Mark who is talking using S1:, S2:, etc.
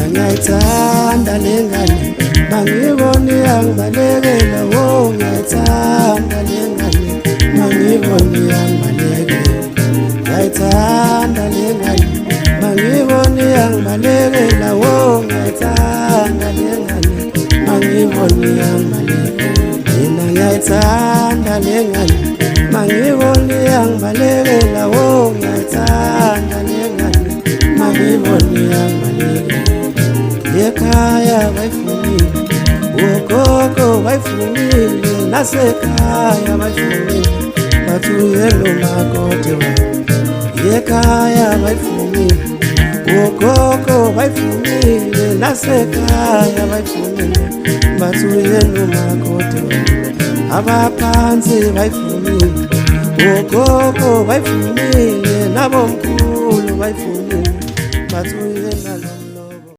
S1: ngiyayithanda lengane mangibone yangibalekela wo ngiyayithanda lengane mangibone yangibalekela ngiyayithanda lengane mangibone yangibalekela wo ngiyayithanda lengane mangibone yangibalekela mina ngiyayithanda lengane mangibone yangibalekela wo ngiyayithanda lengane mangibone yangibalekela ekhaya bayifunile ugogo bayifunile nasekhaya bayifunile bathi uyelo makoti wami ekhaya bayifunile ugogo bayifunile nasekhaya bayifunile bathi uyelo makoti wami abaphansi bayifunile ugogo bayifunile nabomkhulu bayifunile bathi uyelo